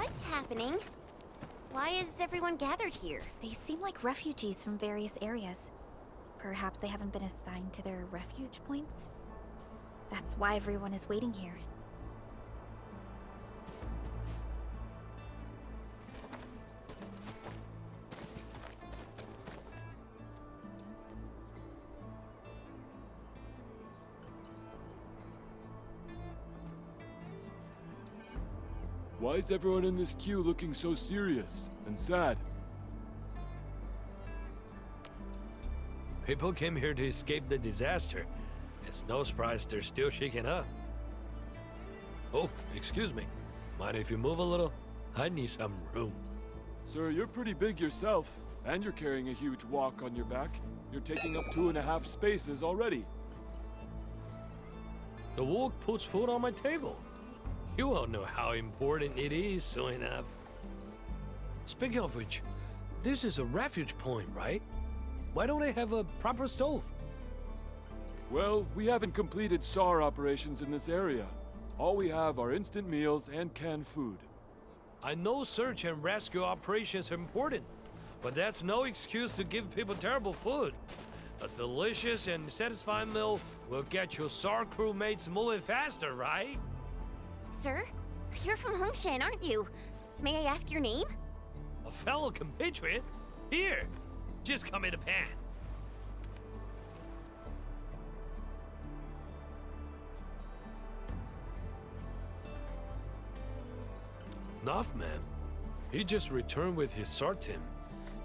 What's happening? Why is everyone gathered here? They seem like refugees from various areas. Perhaps they haven't been assigned to their refuge points? That's why everyone is waiting here. Why is everyone in this queue looking so serious and sad? People came here to escape the disaster. It's no surprise they're still shaking up. Oh, excuse me. Mind if you move a little? I need some room. Sir, you're pretty big yourself, and you're carrying a huge walk on your back. You're taking up 2.5 spaces already. The walk puts food on my table. You all know how important it is soon enough. Speaking of which, this is a refuge point, right? Why don't they have a proper stove? Well, we haven't completed SAR operations in this area. All we have are instant meals and canned food. I know search and rescue operations are important, but that's no excuse to give people terrible food. A delicious and satisfying meal will get your SAR crewmates moving faster, right? Sir? You're from Hongshan, aren't you? May I ask your name? A fellow compatriot? Here, just come in a pan. Nothman, he just returned with his SAR team.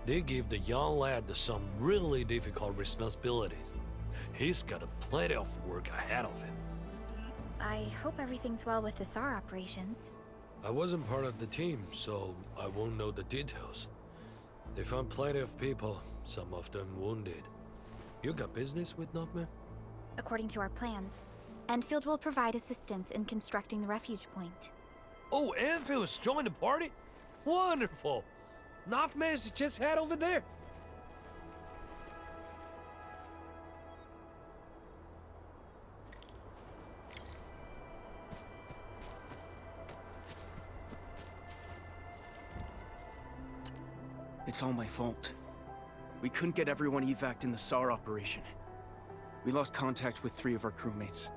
They gave the young lad some really difficult responsibilities. He's got plenty of work ahead of him. I hope everything's well with the SAR operations. I wasn't part of the team, so I won't know the details. They found plenty of people, some of them wounded. You got business with Nothman? According to our plans, Endfield will provide assistance in constructing the refuge point. Oh, Enfield's joined the party? Wonderful! Nothman's just head over there. It's all my fault. We couldn't get everyone evac'd in the SAR operation. We lost contact with 3 of our crewmates.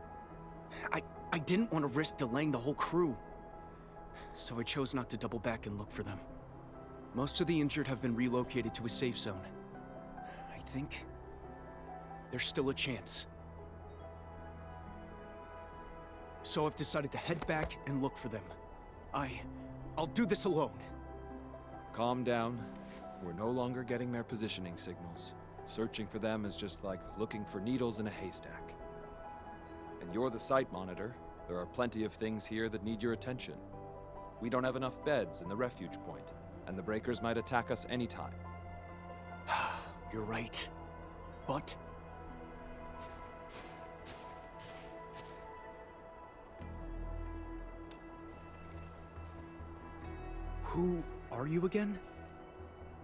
I didn't want to risk delaying the whole crew, so I chose not to double back and look for them. Most of the injured have been relocated to a safe zone. I think there's still a chance. So I've decided to head back and look for them. I'll do this alone. Calm down. We're no longer getting their positioning signals. Searching for them is just like looking for needles in a haystack. And you're the site monitor. There are plenty of things here that need your attention. We don't have enough beds in the refuge point, and the breakers might attack us anytime. You're right. But who are you again?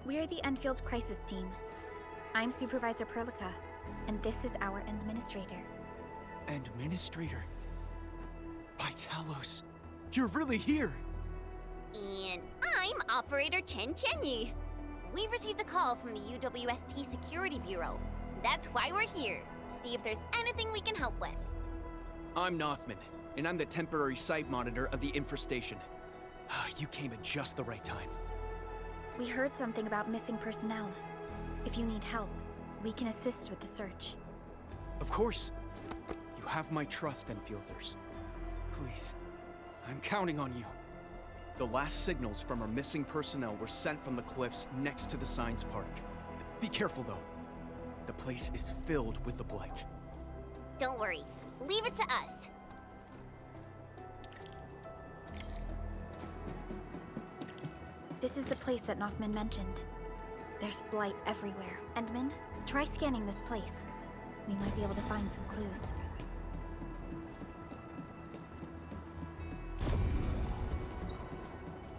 We are the Enfield Crisis Team. I'm Supervisor Perlica, and this is our administrator. Administrator? By Talos, you're really here! And I'm Operator Chen Chenyu. We've received a call from the UWST Security Bureau. That's why we're here. See if there's anything we can help with. I'm Nothman, and I'm the temporary site monitor of the Infra-Station. You came at just the right time. We heard something about missing personnel. If you need help, we can assist with the search. Of course. You have my trust, Enfielders. Please, I'm counting on you. The last signals from our missing personnel were sent from the cliffs next to the Science Park. Be careful, though. The place is filled with the Blight. Don't worry. Leave it to us. This is the place that Nothman mentioned. There's blight everywhere. Endman, try scanning this place. We might be able to find some clues.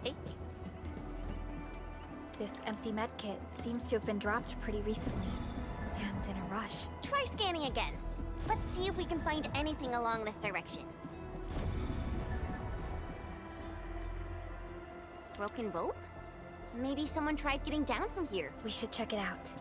Hey. This empty medkit seems to have been dropped pretty recently, and in a rush. Try scanning again. Let's see if we can find anything along this direction. broken rope? Maybe someone tried getting down from here. We should check it out.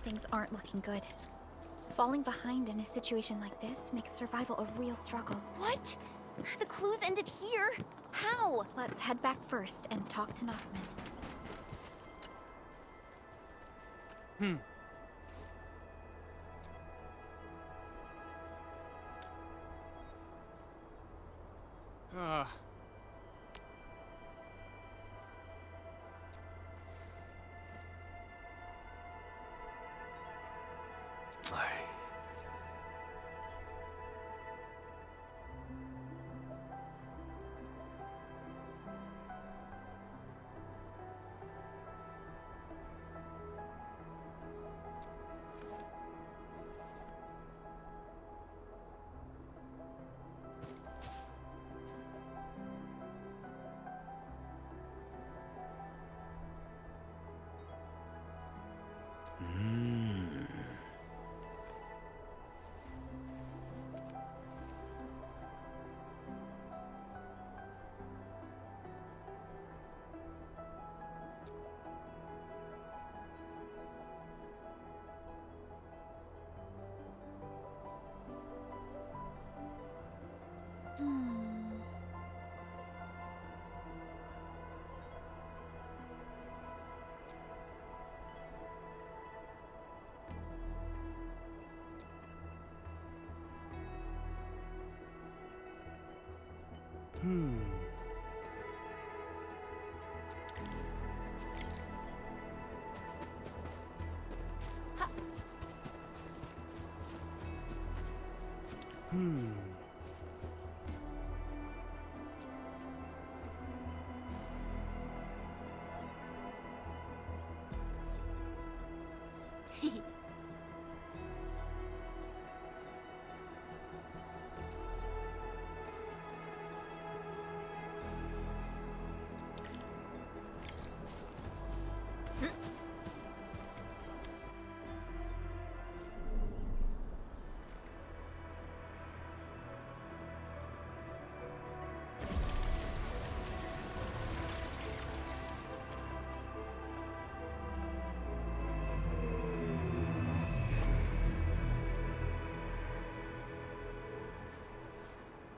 Things aren't looking good. Falling behind in a situation like this makes survival a real struggle. What? The clues ended here? How? Let's head back first and talk to Noffman.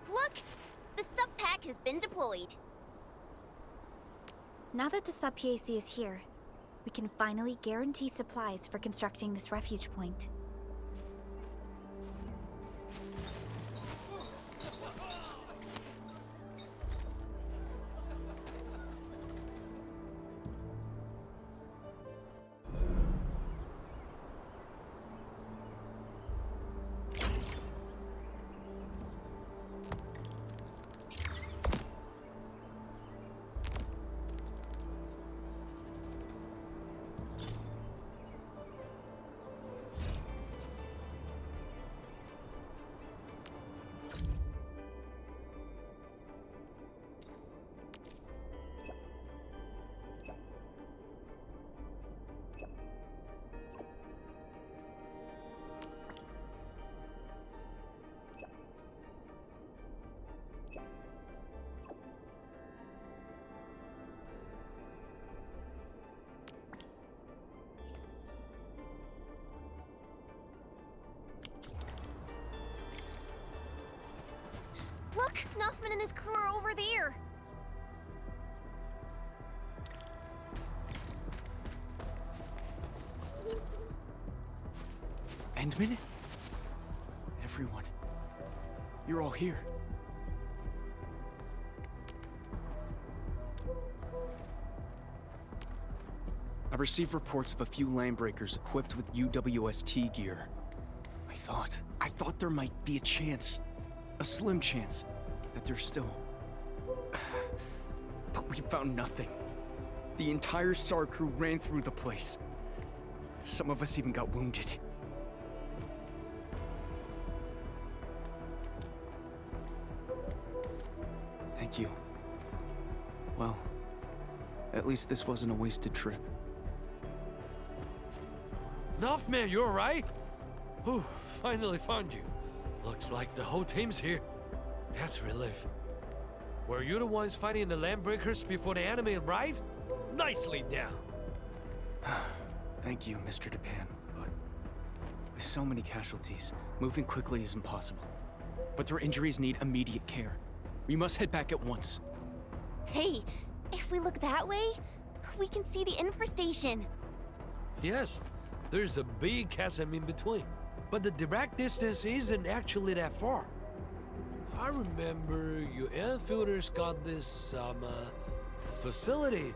Look! The sub-pack has been deployed. Now that the sub-PAC is here, we can finally guarantee supplies for constructing this refuge point. Look! Noffman and his crew are over there! Endman? Everyone. You're all here. I received reports of a few landbreakers equipped with UWST gear. I thought there might be a chance. A slim chance that they're still... But we found nothing. The entire SAR crew ran through the place. Some of us even got wounded. Thank you. Well, at least this wasn't a wasted trip. Nuff-Man, you alright? Whew, finally found you. Looks like the whole team's here. That's relief. Were you the ones fighting the landbreakers before the enemy arrived? Nicely done. Thank you, Mr. Japan, but with so many casualties, moving quickly is impossible. But their injuries need immediate care. We must head back at once. Hey, if we look that way, we can see the Infra-Station. Yes, there's a big chasm in between. But the direct distance isn't actually that far. I remember you Enfielders got this, facility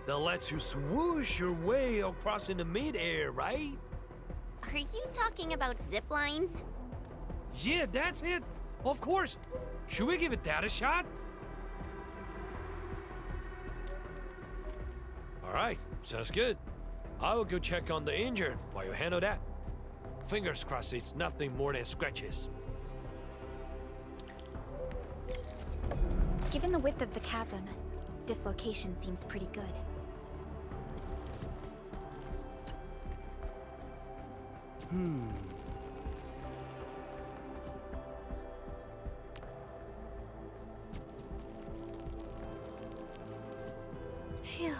that lets you swoosh your way across in the mid-air, right? Are you talking about zip lines? Yeah, that's it. Of course. Should we give it that a shot? All right, sounds good. I will go check on the injured while you handle that. Fingers crossed it's nothing more than scratches. Given the width of the chasm, this location seems pretty good. Phew.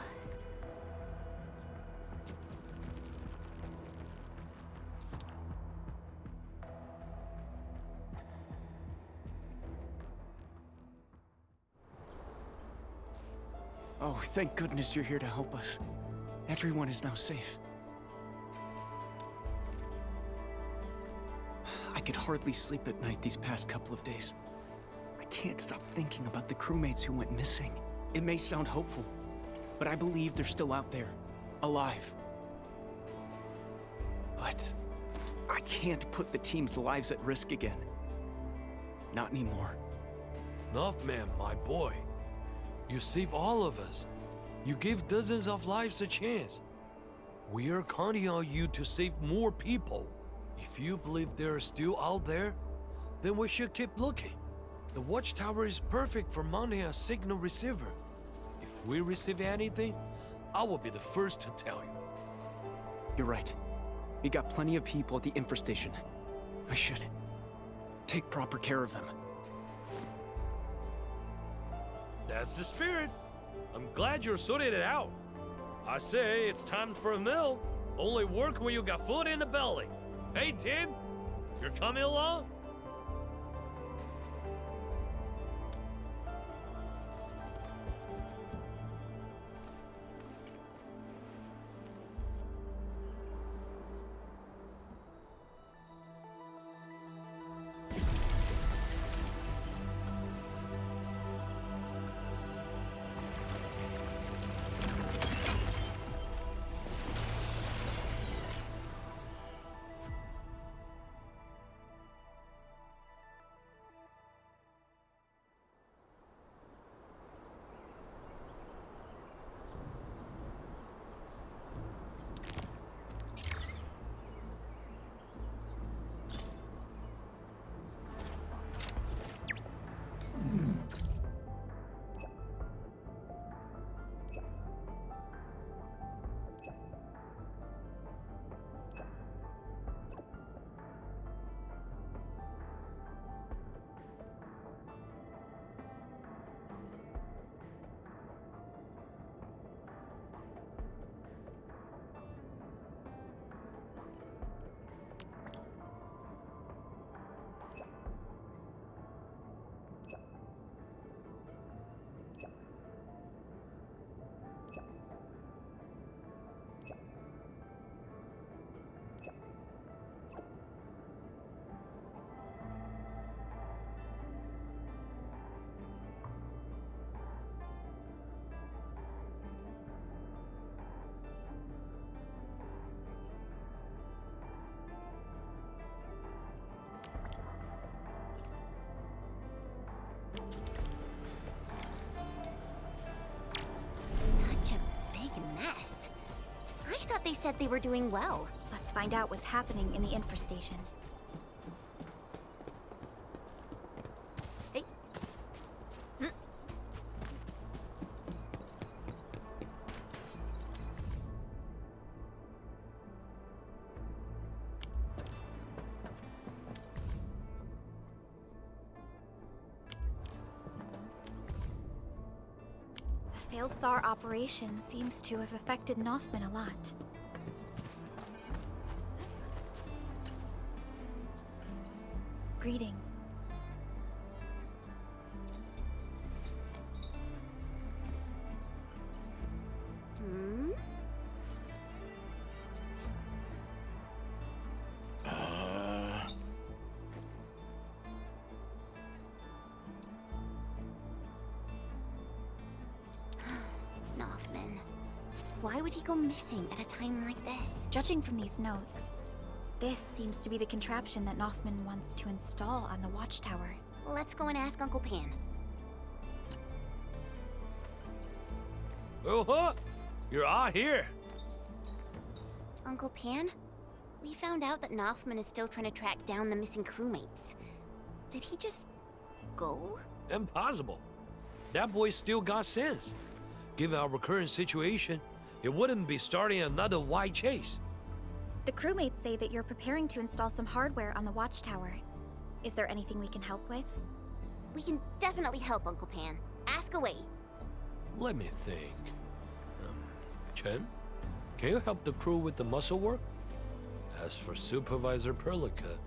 Oh, thank goodness you're here to help us. Everyone is now safe. I could hardly sleep at night these past couple of days. I can't stop thinking about the crewmates who went missing. It may sound hopeful, but I believe they're still out there, alive. But I can't put the team's lives at risk again. Not anymore. Nuff-Man, my boy. You save all of us. You give dozens of lives a chance. We are counting on you to save more people. If you believe they're still out there, then we should keep looking. The watchtower is perfect for mounting a signal receiver. If we receive anything, I will be the first to tell you. You're right. We got plenty of people at the Infra-Station. I should take proper care of them. That's the spirit. I'm glad you're sorted it out. I say it's time for a meal. Only work when you got food in the belly. Hey, Tim, you're coming along? they said they were doing well. Let's find out what's happening in the Infra-Station. Hey. The failed SAR operation seems to have affected Nothman a lot. Greetings. Hmm? Nothman. Why would he go missing at a time like this? Judging from these notes, this seems to be the contraption that Nothman wants to install on the watchtower. Let's go and ask Uncle Pan. Oh, huh? You're all here. Uncle Pan? We found out that Nothman is still trying to track down the missing crewmates. Did he just go? Impossible. That boy still got sense. Given our current situation, it wouldn't be starting another wide chase. The crewmates say that you're preparing to install some hardware on the watchtower. Is there anything we can help with? We can definitely help, Uncle Pan. Ask away. Let me think. Chen, can you help the crew with the muscle work? As for Supervisor Perlica,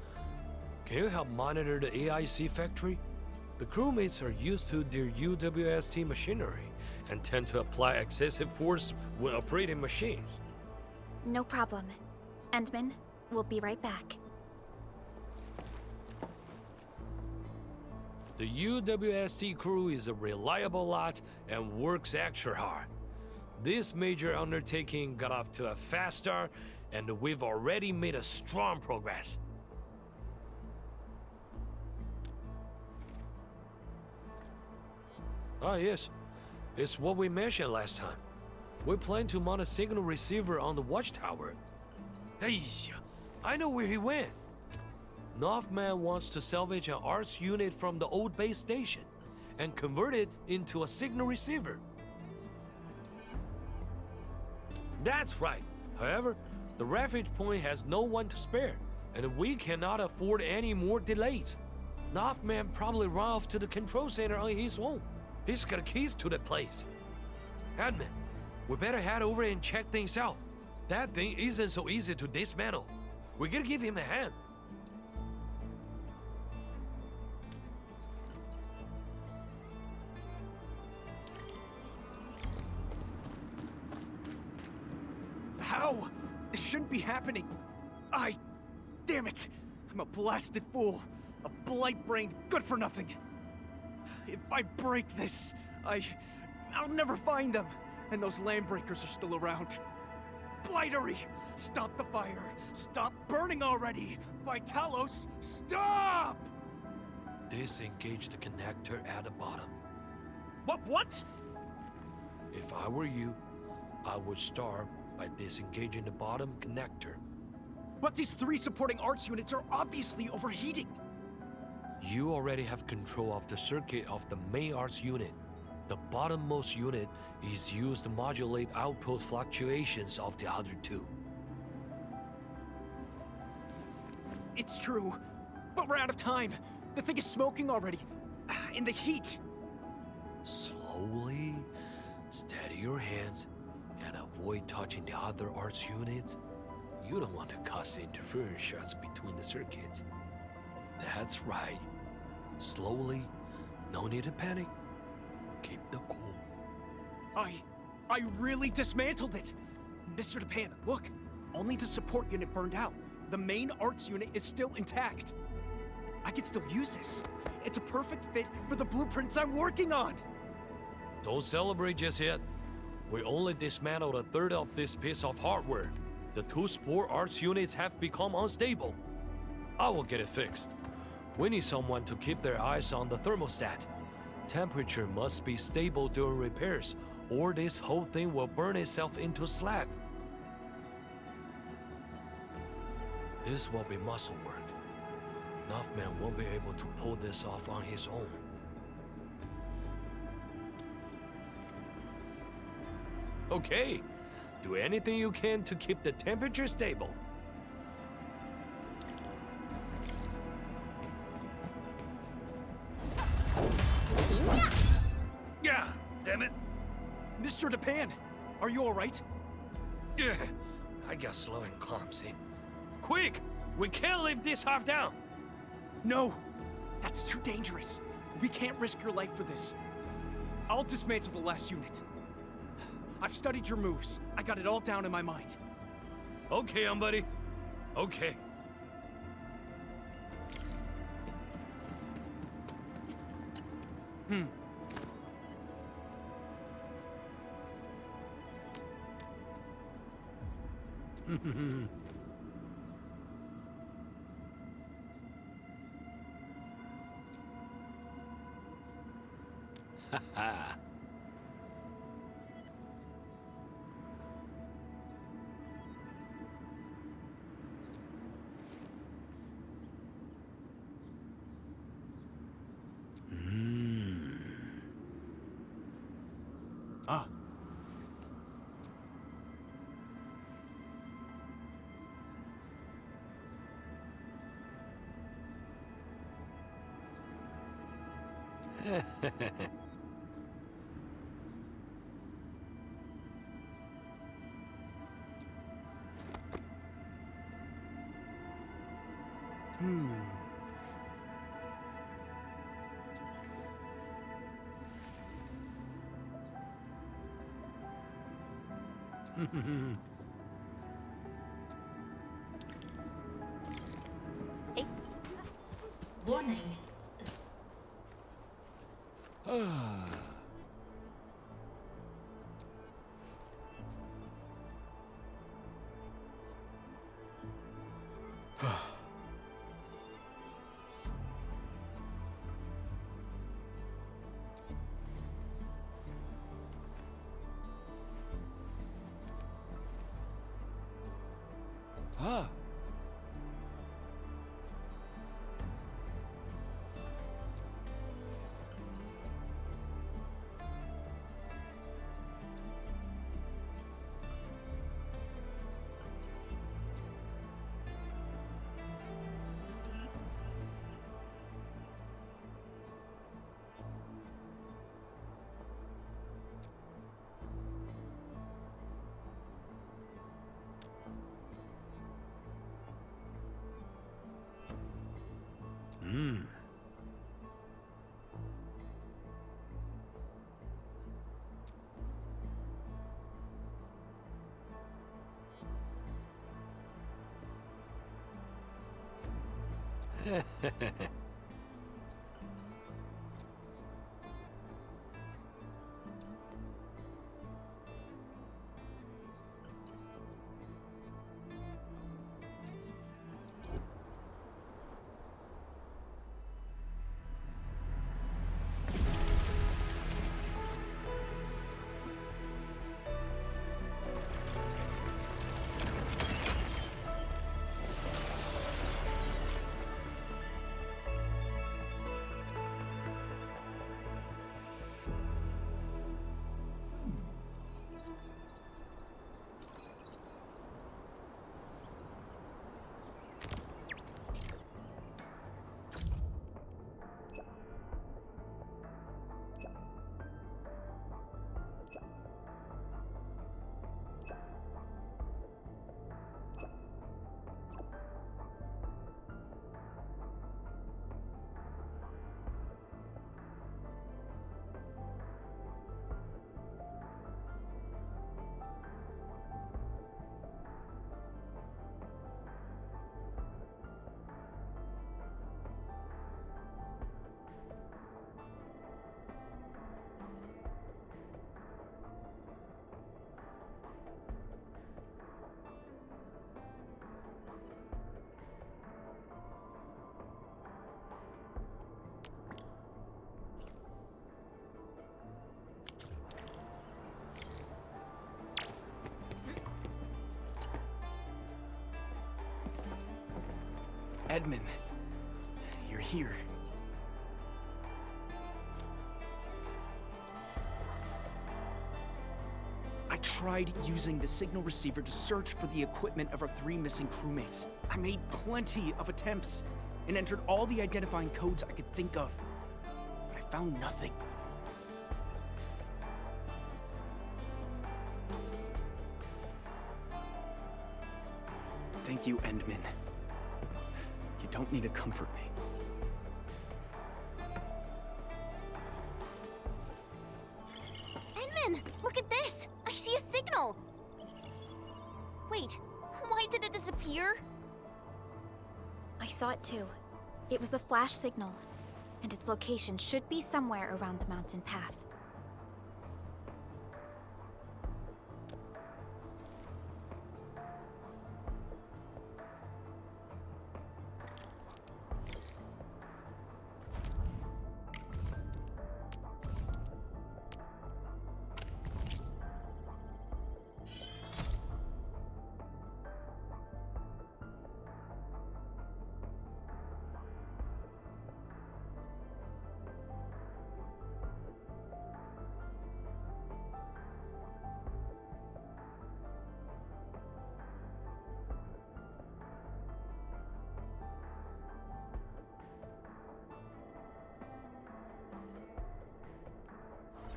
can you help monitor the AIC factory? The crewmates are used to their UWST machinery and tend to apply excessive force when operating machines. No problem. Endman, we'll be right back. The UWST crew is a reliable lot and works extra hard. This major undertaking got off to a fast start, and we've already made a strong progress. Ah, yes. It's what we mentioned last time. We plan to mount a signal receiver on the watchtower. Hey, I know where he went. Nothman wants to salvage an arts unit from the old base station and convert it into a signal receiver. That's right. However, the refuge point has no one to spare, and we cannot afford any more delays. Nothman probably ran off to the control center on his own. He's got keys to the place. Admin, we better head over and check things out. That thing isn't so easy to dismantle. We gotta give him a hand. How? This shouldn't be happening. Damn it! I'm a blasted fool. A blight-brained good-for-nothing. If I break this, I'll never find them. And those land breakers are still around. Blightery! Stop the fire! Stop burning already! Vitalos, stop! Disengage the connector at the bottom. What? If I were you, I would start by disengaging the bottom connector. But these 3 supporting arts units are obviously overheating. You already have control of the circuit of the main arts unit. The bottommost unit is used to modulate output fluctuations of the other 2. It's true, but we're out of time. The thing is smoking already. In the heat. Slowly, steady your hands, and avoid touching the other arts units. You don't want to cause interference shots between the circuits. That's right. Slowly, no need to panic. Keep the cool. I really dismantled it! Mr. DePan, look! Only the support unit burned out. The main arts unit is still intact. I can still use this. It's a perfect fit for the blueprints I'm working on! Don't celebrate just yet. We only dismantled a third of this piece of hardware. The 2 support arts units have become unstable. I will get it fixed. We need someone to keep their eyes on the thermostat. Temperature must be stable during repairs, or this whole thing will burn itself into slag. This will be muscle work. Northman won't be able to pull this off on his own. Okay, do anything you can to keep the temperature stable. Yeah, damn it. Mr. Japan, are you all right? Yeah, I got slow and clumsy. Quick, we can't leave this half down. No, that's too dangerous. We can't risk your life for this. I'll dismantle the last unit. I've studied your moves. I got it all down in my mind. Okay, buddy. Okay. Ah. Warning. Ah. Edmund, you're here. I tried using the signal receiver to search for the equipment of our 3 missing crewmates. I made plenty of attempts and entered all the identifying codes I could think of, but I found nothing. Thank you, Endman. You don't need to comfort me. Enman, look at this! I see a signal! Wait, why did it disappear? I saw it too. It was a flash signal, and its location should be somewhere around the mountain path.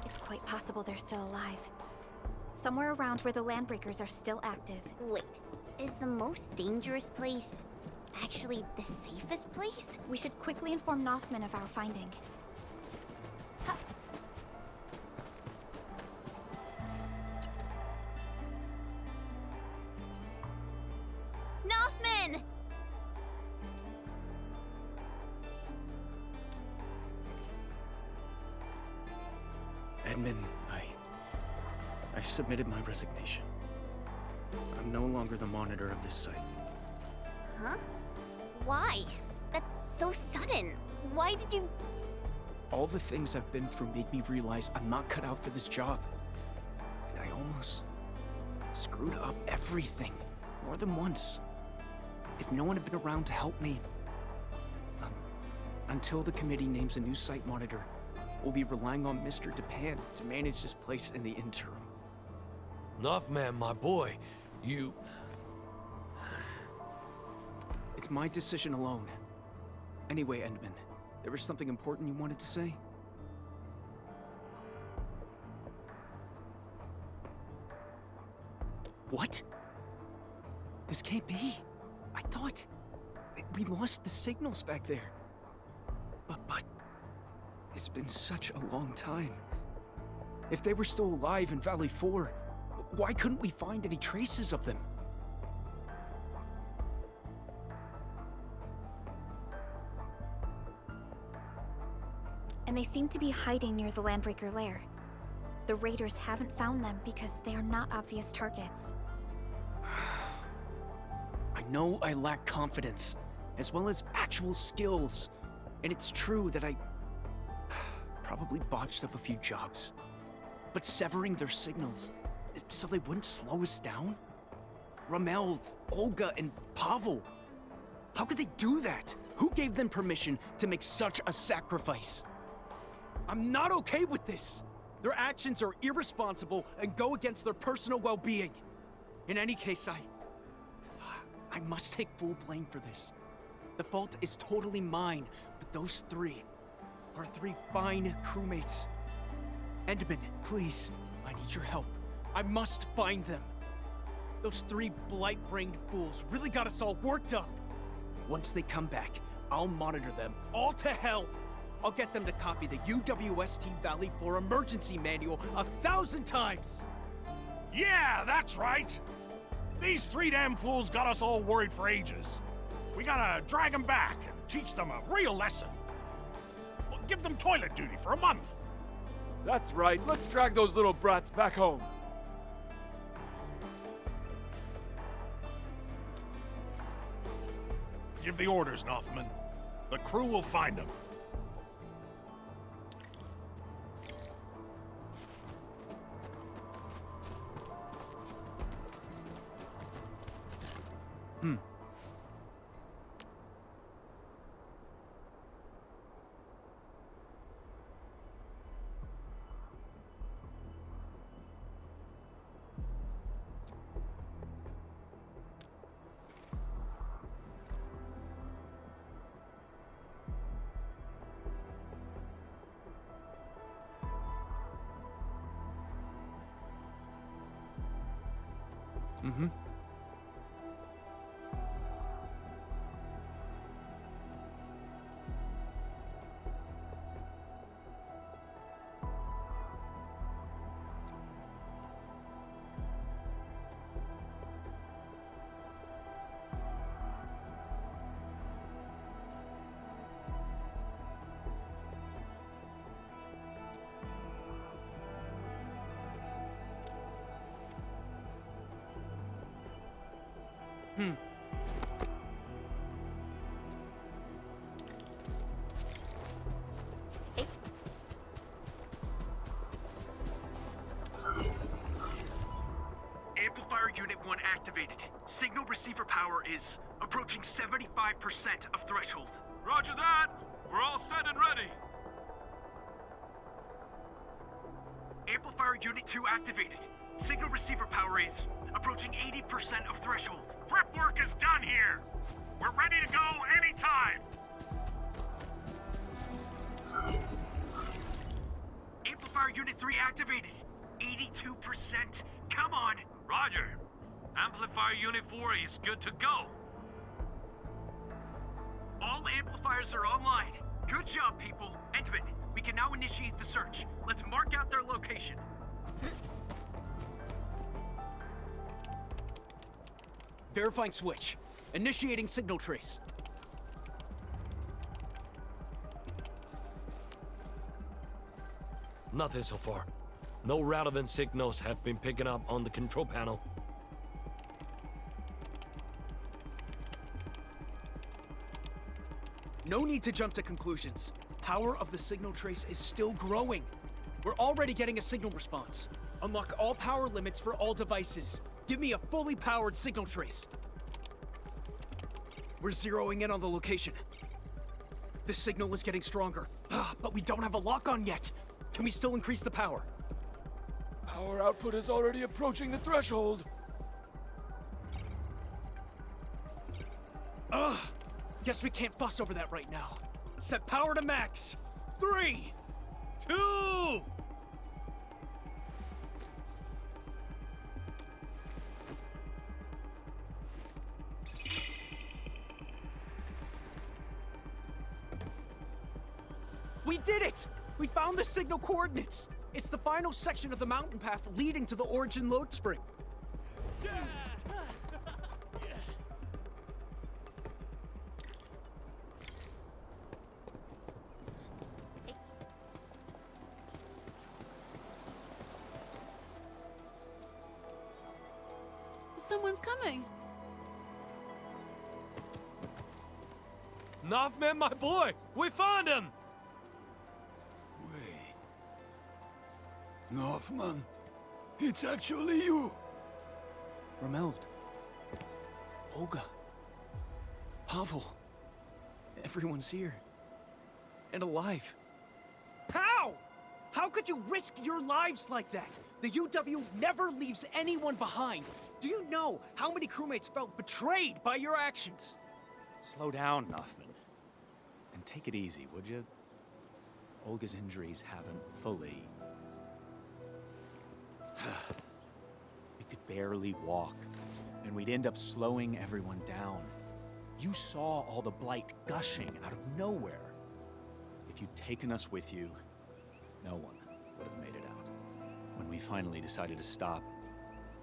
It's quite possible they're still alive. Somewhere around where the Landbreakers are still active. Wait, is the most dangerous place actually the safest place? We should quickly inform Nothman of our finding. Nothman! Edmund, I've submitted my resignation. I'm no longer the monitor of this site. Huh? Why? That's so sudden. Why did you... All the things I've been through make me realize I'm not cut out for this job. And I almost screwed up everything, more than once. If no one had been around to help me, until the committee names a new site monitor, we'll be relying on Mr. Japan to manage this place in the interim. Nothman, my boy, you... It's my decision alone. Anyway, Endman, there was something important you wanted to say? What? This can't be. I thought we lost the signals back there. But it's been such a long time. If they were still alive in Valley 4, why couldn't we find any traces of them? And they seem to be hiding near the Landbreaker lair. The raiders haven't found them because they are not obvious targets. I know I lack confidence, as well as actual skills. And it's true that I probably botched up a few jobs. But severing their signals so they wouldn't slow us down? Ramel, Olga, and Pavel. How could they do that? Who gave them permission to make such a sacrifice? I'm not okay with this. Their actions are irresponsible and go against their personal well-being. In any case, I must take full blame for this. The fault is totally mine, but those 3 are 3 fine crewmates. Endman, please, I need your help. I must find them. Those 3 blight-brained fools really got us all worked up. Once they come back, I'll monitor them all to hell. I'll get them to copy the UWST Valley 4 emergency manual 1,000 times. Yeah, that's right. These 3 damn fools got us all worried for ages. We gotta drag them back and teach them a real lesson. Well, give them toilet duty for a month. That's right. Let's drag those little brats back home. Give the orders, Nothman. The crew will find them. Mm-hmm. Amplifier Unit 1 activated. Signal receiver power is approaching 75% of threshold. Roger that! We're all set and ready! Amplifier Unit 2 activated. Signal receiver power is approaching 80% of threshold. Prep work is done here. We're ready to go anytime. Amplifier Unit 3 activated. 82%. Come on. Roger. Amplifier Unit 4 is good to go. All amplifiers are online. Good job, people. Entman, we can now initiate the search. Let's mark out their location. Verifying switch. Initiating signal trace. Nothing so far. No relevant signals have been picking up on the control panel. No need to jump to conclusions. Power of the signal trace is still growing. We're already getting a signal response. Unlock all power limits for all devices. Give me a fully powered signal trace. We're zeroing in on the location. The signal is getting stronger, but we don't have a lock-on yet. Can we still increase the power? Power output is already approaching the threshold. Guess we can't fuss over that right now. Set power to max. 3, 2... We did it! We found the signal coordinates! It's the final section of the mountain path leading to the origin load spring. Someone's coming. Nothman, my boy! We found him! Wait. Nothman, it's actually you. Rameld. Olga. Pavel. Everyone's here. And alive. How? How could you risk your lives like that? The UW never leaves anyone behind. Do you know how many crewmates felt betrayed by your actions? Slow down, Nothman. And take it easy, would you? Olga's injuries haven't fully... We could barely walk, and we'd end up slowing everyone down. You saw all the blight gushing out of nowhere. If you'd taken us with you, no one would have made it out. When we finally decided to stop,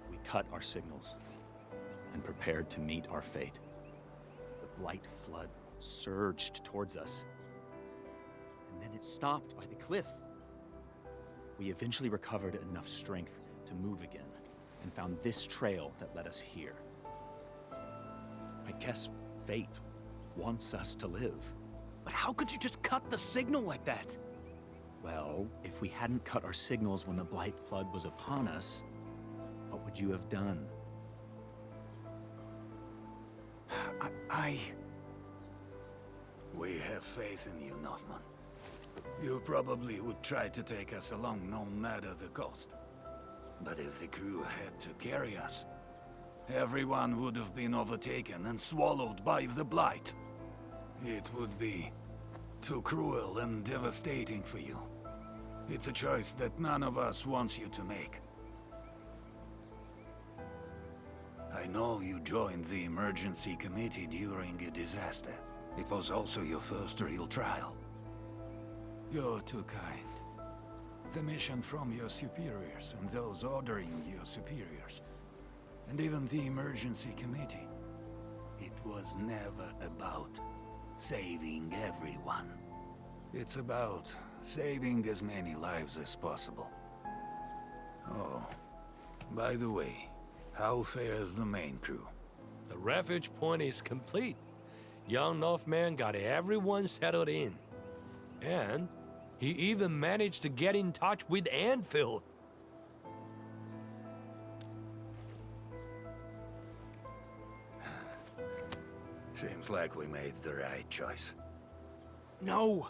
we cut our signals and prepared to meet our fate. The blight flood surged towards us, and then it stopped by the cliff. We eventually recovered enough strength to move again, and found this trail that led us here. I guess fate wants us to live. But how could you just cut the signal like that? Well, if we hadn't cut our signals when the blight flood was upon us, what would you have done? We have faith in you, Nothman. You probably would try to take us along no matter the cost. But if the crew had to carry us, everyone would have been overtaken and swallowed by the blight. It would be too cruel and devastating for you. It's a choice that none of us wants you to make. know you joined the emergency committee during a disaster. It was also your first real trial. You're too kind. The mission from your superiors and those ordering your superiors, and even the emergency committee, it was never about saving everyone. It's about saving as many lives as possible. Oh, by the way, how fares the main crew? The refuge point is complete. Young Northman got everyone settled in. And he even managed to get in touch with Endfield. Seems like we made the right choice. No!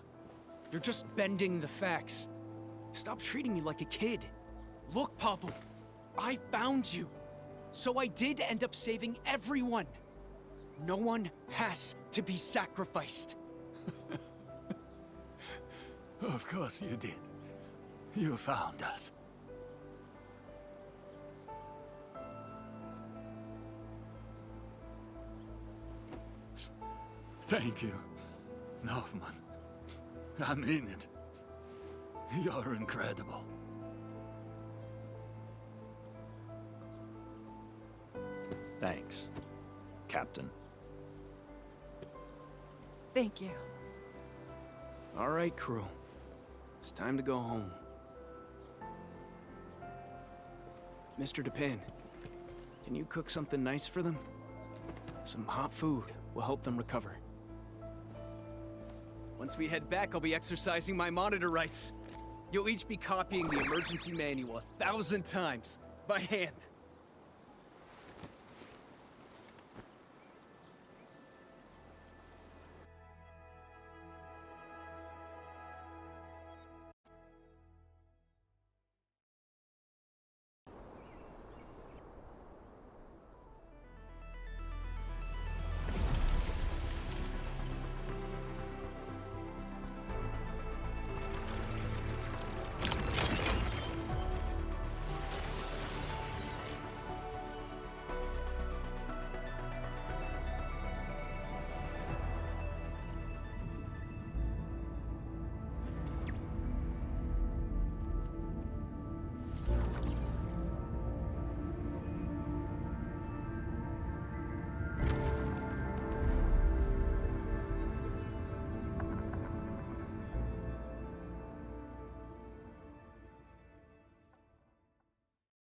You're just bending the facts. Stop treating me like a kid. Look, Pavel, I found you. So I did end up saving everyone. No one has to be sacrificed. Of course you did. You found us. Thank you, Northman. I mean it. You're incredible. Thanks, Captain. Thank you. All right, crew. It's time to go home. Mr. Dupin, can you cook something nice for them? Some hot food will help them recover. Once we head back, I'll be exercising my monitor rights. You'll each be copying the emergency manual 1,000 times, by hand.